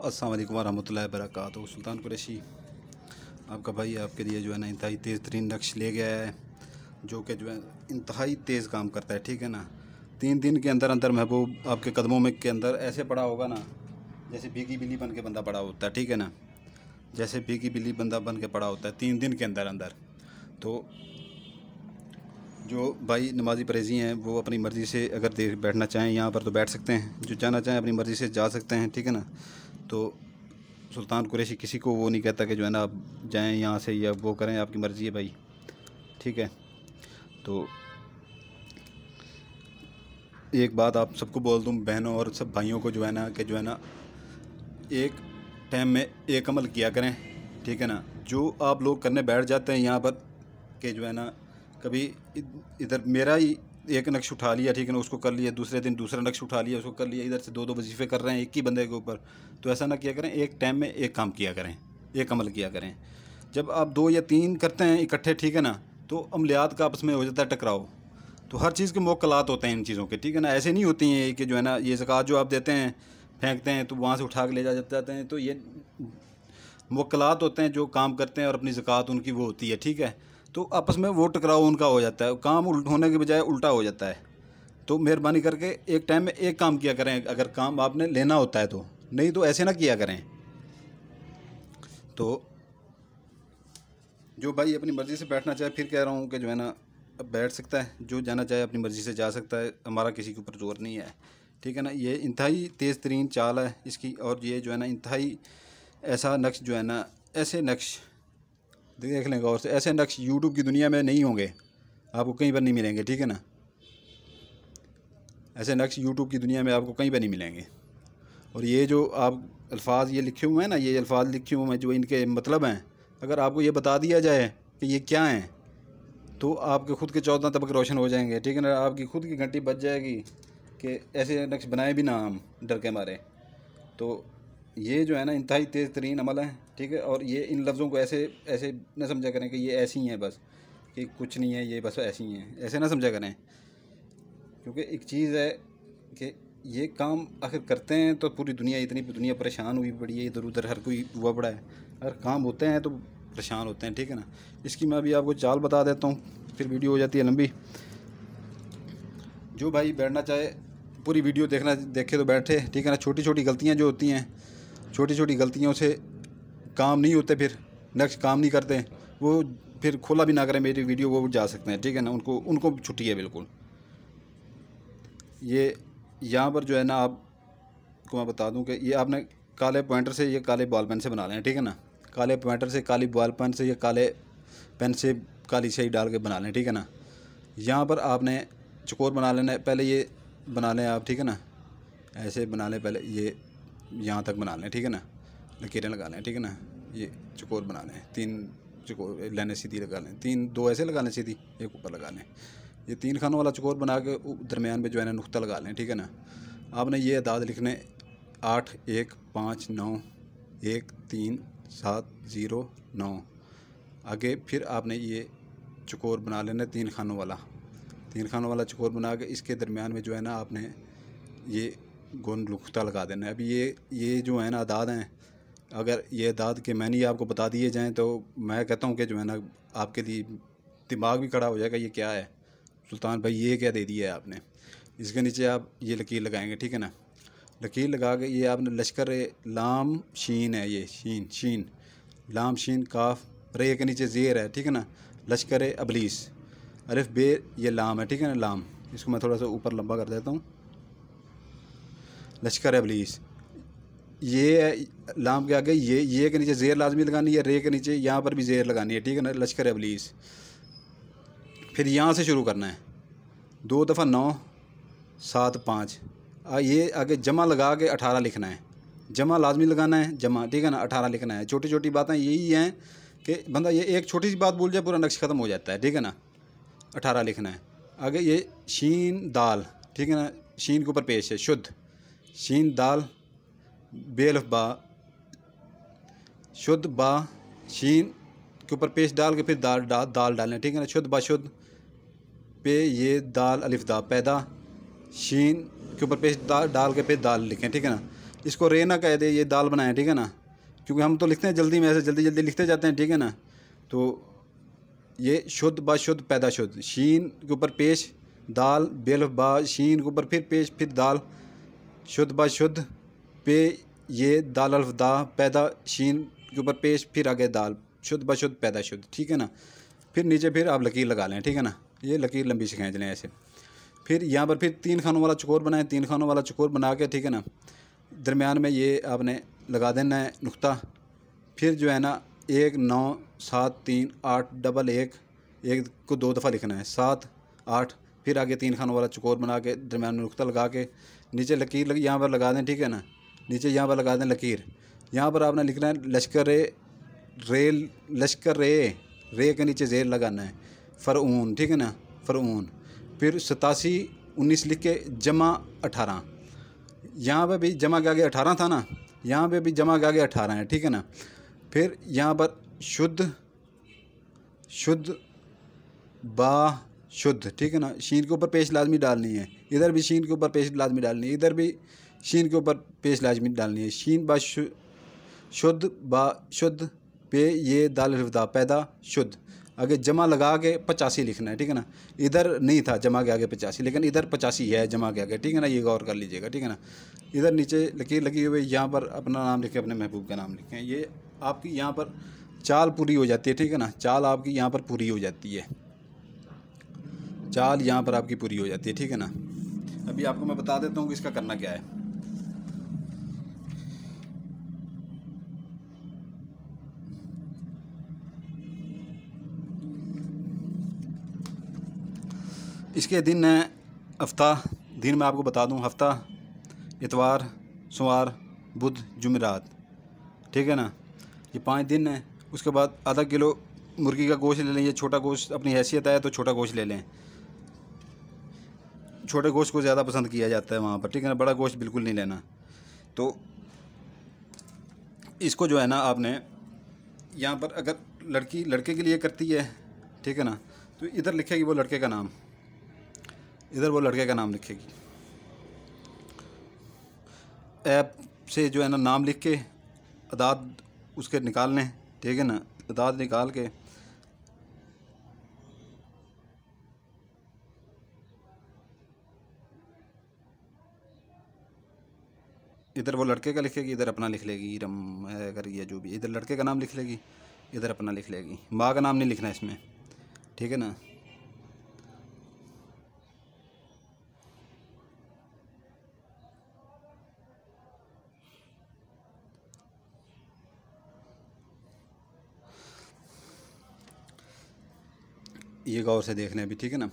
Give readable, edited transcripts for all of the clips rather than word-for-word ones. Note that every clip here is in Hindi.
अस्सलाम वालेकुम रहमतुल्लाहि व बरकातहू। सुल्तान कुरैशी आपका भाई आपके लिए जो है ना इंतहाई तेज़ तरीन नक्श ले गया है, जो कि जो है इंतहाई तेज़ काम करता है। ठीक है ना। 3 दिन के अंदर अंदर महबूब आपके कदमों में के अंदर ऐसे पड़ा होगा ना, जैसे भीगी बिल्ली बन के बंदा पड़ा होता है। ठीक है ना, जैसे भीगी बिल्ली बंदा बन के पड़ा होता है 3 दिन के अंदर अंदर। तो जो भाई नमाजी परहेज़ी हैं वो अपनी मर्ज़ी से अगर देर बैठना चाहें यहाँ पर तो बैठ सकते हैं, जो जाना चाहें अपनी मर्ज़ी से जा सकते हैं। ठीक है ना। तो सुल्तान कुरैशी किसी को वो नहीं कहता कि जो है ना आप जाएं यहाँ से या वो करें, आपकी मर्ज़ी है भाई। ठीक है। तो एक बात आप सबको बोल दूँ, बहनों और सब भाइयों को जो है ना कि जो है ना एक टाइम में एक अमल किया करें। ठीक है ना। जो आप लोग करने बैठ जाते हैं यहाँ पर कि जो है ना कभी इधर मेरा ही एक नक्श उठा लिया, ठीक है ना, उसको कर लिया, दूसरे दिन दूसरा नक्श उठा लिया, उसको कर लिया, इधर से 2-2 वजीफ़े कर रहे हैं एक ही बंदे के ऊपर। तो ऐसा ना किया करें, एक टाइम में एक काम किया करें, एक अमल किया करें। जब आप 2 या 3 करते हैं इकट्ठे, ठीक है ना, तो अमलियात का आपस में हो जाता है टकराव। तो हर चीज़ के मौक़लात होते हैं इन चीज़ों के। ठीक है ना। ऐसे नहीं होती हैं कि जो है ना ये ज़कात जो आप देते हैं फेंकते हैं तो वहाँ से उठा के ले जाते हैं, तो ये मौक़लात होते हैं जो काम करते हैं और अपनी ज़कात उनकी वो होती है। ठीक है। तो आपस में वो टकराव उनका हो जाता है, काम होने के बजाय उल्टा हो जाता है। तो मेहरबानी करके एक टाइम में एक काम किया करें अगर काम आपने लेना होता है तो, नहीं तो ऐसे ना किया करें। तो जो भाई अपनी मर्ज़ी से बैठना चाहे, फिर कह रहा हूँ कि जो है ना अब बैठ सकता है, जो जाना चाहे अपनी मर्ज़ी से जा सकता है, हमारा किसी के ऊपर ज़ोर नहीं है। ठीक है ना। ये इंतहाई तेज़ तरीन चाल है इसकी, और ये जो है ना इंतहाई ऐसा नक्श जो है ना, ऐसे नक्श देख लें गौर से, ऐसे नक्श यूट्यूब की दुनिया में नहीं होंगे, आपको कहीं पर नहीं मिलेंगे। ठीक है ना। ऐसे नक्श यूट्यूब की दुनिया में आपको कहीं पर नहीं मिलेंगे। और ये जो आप अल्फाज ये लिखे हुए हैं ना, ये अल्फाज लिखे हुए हैं जो इनके मतलब हैं, अगर आपको ये बता दिया जाए कि ये क्या हैं तो आपके ख़ुद के 14 तबक रोशन हो जाएंगे। ठीक है ना। आपकी ख़ुद की घंटी बज जाएगी कि ऐसे नक्श बनाए भी ना हम डर के मारे। तो ये जो है ना इंतहाई तेज़ तरीन अमल है। ठीक है। और ये इन लफ्ज़ों को ऐसे ऐसे न समझा करें कि ये ऐसी हैं बस, कि कुछ नहीं है, ये बस ऐसी हैं, ऐसे ना समझा करें। क्योंकि एक चीज़ है कि ये काम आखिर करते हैं तो पूरी दुनिया, इतनी दुनिया परेशान हुई पड़ी है, इधर उधर हर कोई हुआ पड़ा है, अगर काम होते हैं तो परेशान होते हैं। ठीक है ना। इसकी मैं अभी आपको चाल बता देता हूँ, फिर वीडियो हो जाती है लंबी। जो भाई बैठना चाहे पूरी वीडियो देखे तो बैठे। ठीक है ना। छोटी छोटी गलतियाँ जो होती हैं, छोटी छोटी गलतियों से काम नहीं होते, फिर नेक्स्ट काम नहीं करते, वो फिर खोला भी ना करें मेरी वीडियो, वो जा सकते हैं। ठीक है ना। उनको छुट्टी है बिल्कुल। ये यहाँ पर जो है ना आपको मैं बता दूं कि ये आपने काले पॉइंटर से, ये काले बॉल पेन से बना लें। ठीक है ना। काले पॉइंटर से, काली बॉल पेन से, या काले पेन से काली स्याही डाल के बना लें। ठीक है ना। यहाँ पर आपने चकोर बना लेना है, पहले ये बना लें आप। ठीक है ना। ऐसे बना लें, पहले ये यहाँ तक बना लें। ठीक है ना। लकीरें लगा लें। ठीक है ना। ये चकोर बना लें, 3 चकोर लाइनें सीधी लगा लें, 2 ऐसे लगा लें सीधी, एक ऊपर लगा लें। ये 3 खानों वाला चकोर बना के दरमियान में जो है ना नुक्ता लगा लें। ठीक है ना। आपने ये अदाद लिखने 8 1 5 9 1 3 7 0 9। आगे फिर आपने ये चकोर बना लेना 3 खानों वाला चकोर बना के इसके दरमियान में जो है ना आपने ये गोल नुक्ता लगा देना है। अभी ये जो है ना अदाद हैं, अगर ये अदाद के मैंने आपको बता दिए जाएँ तो मैं कहता हूँ कि जो है ना आपके लिए दिमाग भी खड़ा हो जाएगा, ये क्या है सुल्तान भाई, ये क्या दे दिया है आपने। इसके नीचे आप ये लकीर लगाएंगे। ठीक है ना। लकीर लगा के ये आपने लश्कर लाम शीन है, ये शीन लाम शीन काफ रे के नीचे ज़ेर है। ठीक है ना। लश्कर अबलीस अलिफ बे, ये लाम है। ठीक है ना। लाम, इसको मैं थोड़ा सा ऊपर लंबा कर देता हूँ। लश्कर अबलीस, ये लाम के आगे ये के नीचे ज़ेर लाजमी लगानी है, रे के नीचे यहाँ पर भी ज़ेर लगानी है। ठीक है ना। लश्कर अबलीस, फिर यहाँ से शुरू करना है, 2 दफ़ा 9 7 5, ये आगे जमा लगा के 18 लिखना है, जमा लाजमी लगाना है, जमा। ठीक है ना। 18 लिखना है। छोटी छोटी बातें यही हैं कि बंदा ये एक छोटी सी बात भूल जाए पूरा नक्श ख़त्म हो जाता है। ठीक है ना। 18 लिखना है। आगे ये शीन दाल, ठीक है ना, शीन के ऊपर पेश है शुद्ध, शीन दाल बेलफ बा, शुद्ध बा, शीन के ऊपर पेश डाल के फिर दाल डालें। ठीक है ना। शुद्ध बा शुद्ध पे ये दाल अलिफ दा पैदा, शीन के ऊपर पेश डाल के फिर दाल लिखें। ठीक है ना। इसको रे ना कह दे, ये दाल बनाएं, ठीक है ना, क्योंकि हम तो लिखते हैं जल्दी में, ऐसे जल्दी जल्दी लिखते जाते हैं, ठीक है ना। तो ये शुद्ध बा शुद्ध पैदा शुद्ध, शीन के ऊपर पेश दाल, बेल बा शीन के ऊपर फिर पेश फिर दाल, शुद्ध बा शुद्ध पे ये दाल अल्फ दा पैदा शीन के ऊपर पेश फिर आगे दाल, शुद्ध बा शुद्ध पैदा शुद्ध, ठीक है ना। फिर नीचे फिर आप लकीर लगा लें, ठीक है ना, ये लकीर लंबी से खींच लें ऐसे। फिर यहाँ पर फिर 3 खानों वाला चकोर बनाएं, 3 खानों वाला चकोर बना के, ठीक है ना, दरमियान में ये आपने लगा देना है नुक्ता। फिर जो है ना 1 9 7 3 8 डबल 1 1 को 2 दफ़ा लिखना है, 7 8, फिर आगे 3 खानों वाला चकोर बना के दरमियान में नुक्ता लगा के नीचे लकीर यहाँ पर लगा दें, ठीक है ना, नीचे यहाँ पर लगा दें लकीर। यहाँ पर आपने लिखना है लश्कर रे, लश्कर रे के नीचे ज़ेर लगाना है, फ़रऊन, ठीक है ना, फ़रऊन। फिर 87 19 लिख के जमा 18, यहाँ पे भी जमा के आगे 18 था ना, यहाँ पे भी जमा के आगे 18 है, ठीक है ना। फिर यहाँ पर शुद्ध शुद्ध बा शुद्ध, ठीक है ना, शीन के ऊपर पेश लाजमी डालनी है, इधर भी शीन के ऊपर पेश लाजमी डालनी है, इधर भी शीन के ऊपर पेश लाजमी डालनी है। शीन बा शुद्ध बा शुद्ध पे ये दाल दा पैदा शुद्ध, आगे जमा लगा के 85 लिखना है, ठीक है ना। इधर नहीं था जमा के आगे 85, लेकिन इधर 85 है जमा के आगे, ठीक है ना, ये गौर कर लीजिएगा, ठीक है ना। इधर नीचे लकीर लगी हुई, यहाँ पर अपना नाम लिखें, अपने महबूब का नाम लिखें। ये आपकी यहाँ पर चाल पूरी हो जाती है, ठीक है ना, चाल आपकी यहाँ पर पूरी हो जाती है, चाल यहाँ पर आपकी पूरी हो जाती है, ठीक है ना। अभी आपको मैं बता देता हूँ कि इसका करना क्या है। इसके दिन है हफ्ता, दिन मैं आपको बता दूं, हफ्ता इतवार सोमवार बुध जुमेरात, ठीक है ना, ये 5 दिन हैं। उसके बाद आधा किलो मुर्गी का गोश्त ले लें, ये छोटा गोश्त अपनी हैसियत है तो छोटा गोश्त ले लें, छोटे गोश्त को ज़्यादा पसंद किया जाता है वहाँ पर, ठीक है ना, बड़ा गोश्त बिल्कुल नहीं लेना। तो इसको जो है ना आपने यहाँ पर अगर लड़की लड़के के लिए करती है, ठीक है ना, तो इधर लिखेगी वो लड़के का नाम, इधर वो लड़के का नाम लिखेगी। ऐप से जो है ना नाम लिख के अदाद उसके निकाल लें, ठीक है ना, अदाद निकाल के इधर वो लड़के का लिखेगी, इधर अपना लिख लेगी, रम अगर ये जो भी, इधर लड़के का नाम लिख लेगी, इधर अपना लिख लेगी, माँ का नाम नहीं लिखना इसमें, ठीक है ना। ये गौर से देख लें अभी, ठीक है ना।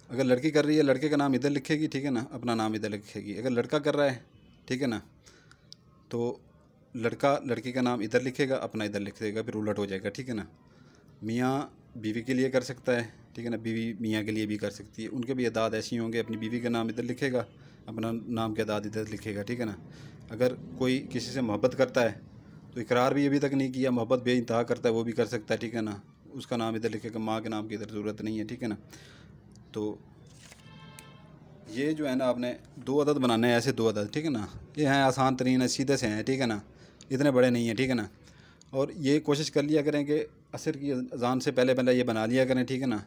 अगर लड़की कर रही है लड़के का नाम इधर लिखेगी, ठीक है ना, अपना नाम इधर लिखेगी। अगर लड़का कर रहा है, ठीक है ना, तो लड़का लड़की का नाम इधर लिखेगा, अपना इधर लिख देगा, फिर उलट हो जाएगा, ठीक है ना। मियाँ बीवी के लिए कर सकता है, ठीक है ना, बीवी मियाँ के लिए भी कर सकती है, उनके भी अदाद ऐसी होंगे, अपनी बीवी का नाम इधर लिखेगा, अपना नाम के अदाद इधर लिखेगा, ठीक है ना। अगर कोई किसी से मोहब्बत करता है तो इकरार भी अभी तक नहीं किया, मोहब्बत बेइंतहा करता है, वो भी कर सकता है, ठीक है ना, उसका नाम इधर लिखेगा, माँ के नाम की इधर ज़रूरत नहीं है, ठीक है ना। तो ये जो है ना आपने 2 अदद बनाने हैं, ऐसे 2 अदद, ठीक है ना, ये हैं आसान तरीन है, सीधे से हैं, ठीक है ना, इतने बड़े नहीं हैं, ठीक है ना। और ये कोशिश कर लिया करें कि असर की अजान से पहले पहले ये बना लिया करें, ठीक है ना।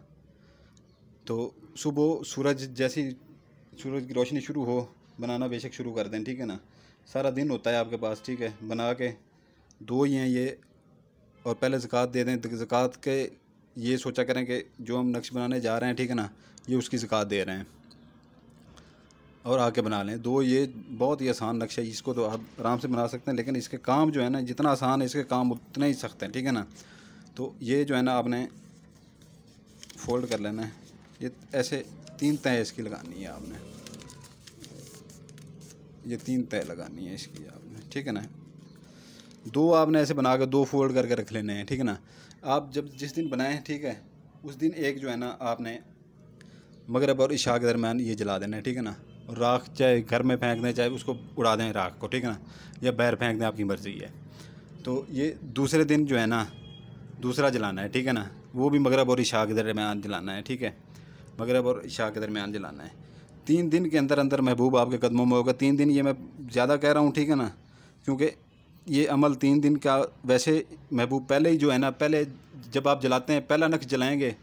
तो सुबह सूरज की रोशनी शुरू हो बनाना बेशक शुरू कर दें, ठीक है ना, सारा दिन होता है आपके पास, ठीक है, बना के 2 ही हैं ये। और पहले ज़कात दे दें, तो ज़कात के ये सोचा करें कि जो हम नक्श बनाने जा रहे हैं, ठीक है ना, ये उसकी ज़कात दे रहे हैं, और आके बना लें 2। ये बहुत ही आसान नक्शा है, इसको तो आप आराम से बना सकते हैं, लेकिन इसके काम जो है ना, जितना आसान है इसके काम उतने ही सख्त हैं, ठीक है ना। तो ये जो है ना आपने फोल्ड कर लेना है, ये ऐसे 3 तय इसकी लगानी है आपने, ये 3 तय लगानी है इसकी आपने, ठीक है ना। 2 आपने ऐसे बना कर 2 फोल्ड करके रख लेने हैं, ठीक है ना। आप जब जिस दिन बनाएं, ठीक है, उस दिन एक जो है ना आपने मगरिब और इशा के दरमियान ये जला देना है, ठीक है ना। और राख चाहे घर में फेंक दें, चाहे उसको उड़ा दें राख को, ठीक है ना, या बाहर फेंक दें, आपकी मर्ज़ी है। तो ये दूसरे दिन जो है ना दूसरा जलाना है, ठीक है ना, वो भी मगरिब और इशा के दरमियान जलाना है, ठीक है, मगरिब और इशा के दरमियान जलाना है। 3 दिन के अंदर अंदर महबूब आपके कदमों में होगा। 3 दिन ये मैं ज़्यादा कह रहा हूँ, ठीक है ना, क्योंकि ये अमल 3 दिन का वैसे महबूब पहले ही जो है ना, पहले जब आप जलाते हैं पहला नक्श जलाएंगे,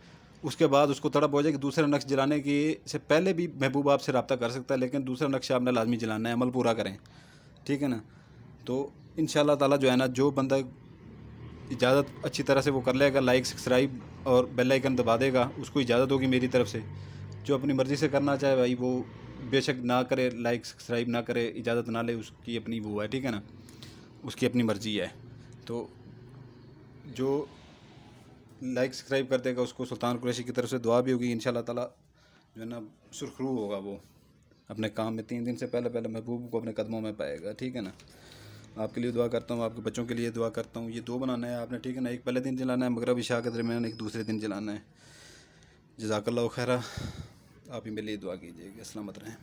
उसके बाद उसको तड़प हो जाएगी, दूसरा नक्श जलाने की से पहले भी महबूब आपसे रब्ता कर सकता है, लेकिन दूसरा नक्श आपने लाजमी जलाना है, अमल पूरा करें, ठीक है ना। तो इंशाअल्लाह ताला जो है ना, जो बंदा इजाज़त अच्छी तरह से वो कर लेगा, लाइक सब्सक्राइब और बेल आइकन दबा देगा, उसको इजाज़त होगी मेरी तरफ से। जो अपनी मर्ज़ी से करना चाहे भाई वो बेशक ना करे, लाइक सब्सक्राइब ना करे, इजाज़त ना ले, उसकी अपनी वो है, ठीक है ना, उसकी अपनी मर्ज़ी है। तो जो लाइक सब्सक्राइब कर देगा उसको सुल्तान कुरैशी की तरफ से दुआ भी होगी, इंशाअल्लाह ताला जो है ना सुरखरू होगा वो अपने काम में। 3 दिन से पहले पहले महबूब को अपने कदमों में पाएगा, ठीक है ना। आपके लिए दुआ करता हूँ, आपके बच्चों के लिए दुआ करता हूँ। ये 2 बनाना है आपने, ठीक है ना, एक पहले दिन जलाना है मगरिब इशा के दरमियान, एक दूसरे दिन जलाना है। जज़ाकल्लाहु खैरा। आप ही मेरे लिए दुआ कीजिएगा। सलामत रहें।